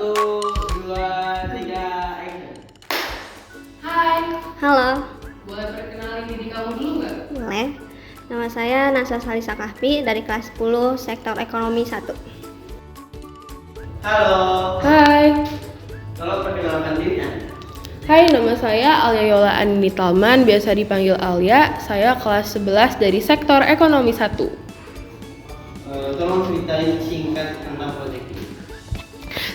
Satu, dua, tiga, action. Hai, Halo, boleh perkenalin diri kamu dulu nggak? boleh. Nama saya Nasa Salisa Kahfi dari kelas 10 Sektor Ekonomi 1. Halo, Hai, tolong perkenalkan dirinya. hai, nama saya Alia Yola Anini Talman, biasa dipanggil Alia. Saya kelas 11 dari Sektor Ekonomi 1. Tolong ceritain singkat tentang proyek ini.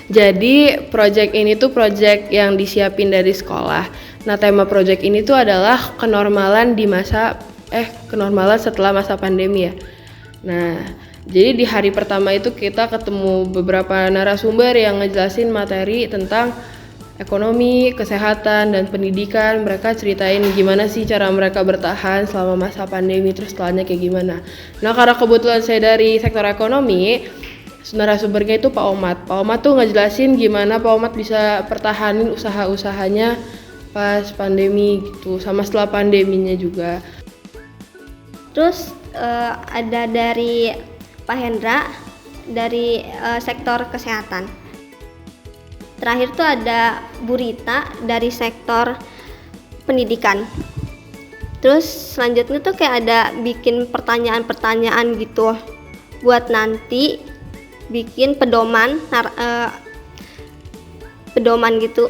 Jadi, proyek ini tuh proyek yang disiapin dari sekolah. Nah, tema proyek ini tuh adalah kenormalan kenormalan setelah masa pandemi ya. Nah, jadi di hari pertama itu kita ketemu beberapa narasumber yang ngejelasin materi tentang ekonomi, kesehatan, dan pendidikan. Mereka ceritain gimana sih cara mereka bertahan selama masa pandemi, terus setelahnya kayak gimana. Nah, karena kebetulan saya dari sektor ekonomi, narasumbernya itu Pak Omat. Pak Omat tuh ngejelasin gimana Pak Omat bisa pertahanin usaha-usahanya pas pandemi gitu, sama setelah pandeminya juga. Terus ada dari Pak Hendra dari sektor kesehatan. Terakhir tuh ada Bu Rita dari sektor pendidikan. Terus selanjutnya tuh kayak ada bikin pertanyaan-pertanyaan gitu buat nanti bikin pedoman gitu,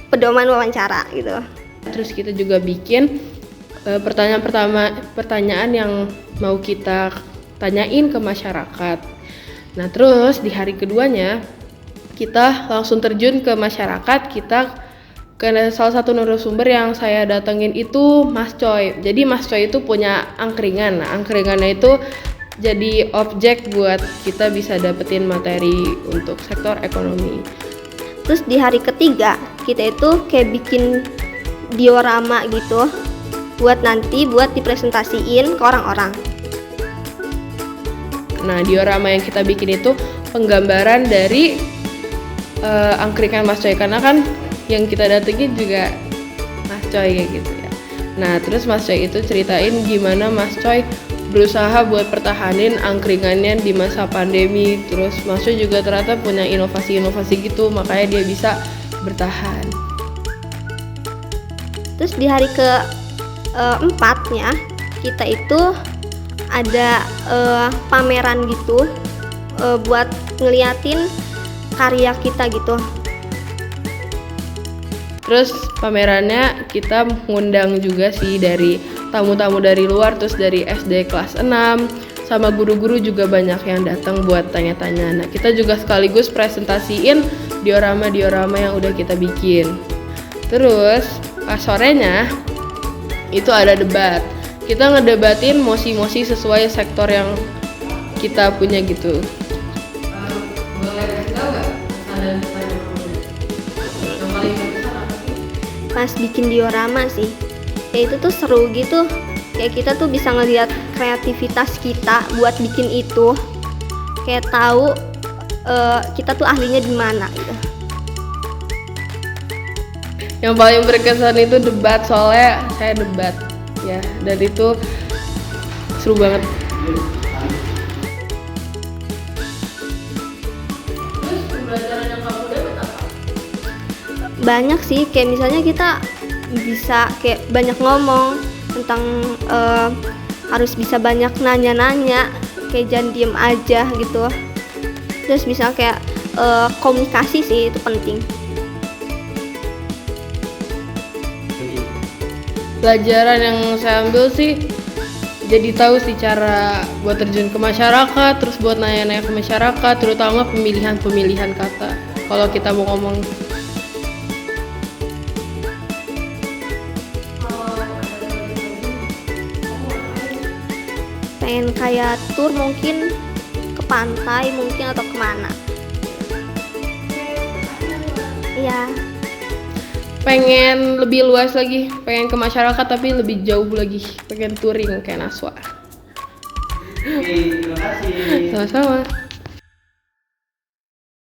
pedoman wawancara gitu. Terus kita juga bikin pertanyaan yang mau kita tanyain ke masyarakat. Nah, terus di hari keduanya kita langsung terjun ke masyarakat. Kita ke salah satu narasumber yang saya datengin itu Mas Coy. Jadi Mas Coy itu punya angkringan. Nah, angkringannya itu jadi objek buat kita bisa dapetin materi untuk sektor ekonomi. Terus di hari ketiga kita itu kayak bikin diorama gitu buat dipresentasiin ke orang-orang. Nah, diorama yang kita bikin itu penggambaran dari angkringan Mas Coy, karena kan yang kita datengin juga Mas Coy kayak gitu ya. Nah, terus Mas Coy itu ceritain gimana Mas Coy berusaha buat pertahanin angkringannya di masa pandemi. Terus Mas Coy juga ternyata punya inovasi-inovasi gitu, makanya dia bisa bertahan. Terus di hari keempatnya kita itu ada pameran gitu buat ngeliatin karya kita gitu. Terus pamerannya kita ngundang juga sih dari tamu-tamu dari luar, terus dari SD kelas 6, sama guru-guru juga banyak yang datang buat tanya-tanya. Nah, kita juga sekaligus presentasiin diorama-diorama yang udah kita bikin. Terus pas sorenya itu ada debat. Kita ngedebatin mosi-mosi sesuai sektor yang kita punya gitu. Boleh kasih tahu nggak pesan yang paling berkesan apa sih? Pas bikin diorama sih kayak itu tuh seru gitu, kayak kita tuh bisa ngeliat kreativitas kita buat bikin itu, kayak tahu kita tuh ahlinya di mana gitu. Yang paling berkesan itu debat, soalnya saya debat ya, dan itu seru banget. Terus pembelajaran yang kamu dapat apa? Banyak sih, kayak misalnya kita bisa kayak banyak ngomong tentang harus bisa banyak nanya-nanya, kayak jangan diem aja gitu. Terus misal kayak komunikasi sih itu penting. Pelajaran yang saya ambil sih jadi tahu sih cara buat terjun ke masyarakat, terus buat nanya-nanya ke masyarakat, terutama pemilihan kata kalau kita mau ngomong. Pengen kayak tour mungkin ke pantai mungkin atau kemana. Iya. Pengen lebih luas lagi, pengen ke masyarakat tapi lebih jauh lagi, pengen touring kayak Naswa. Oke, terima kasih. Sama-sama.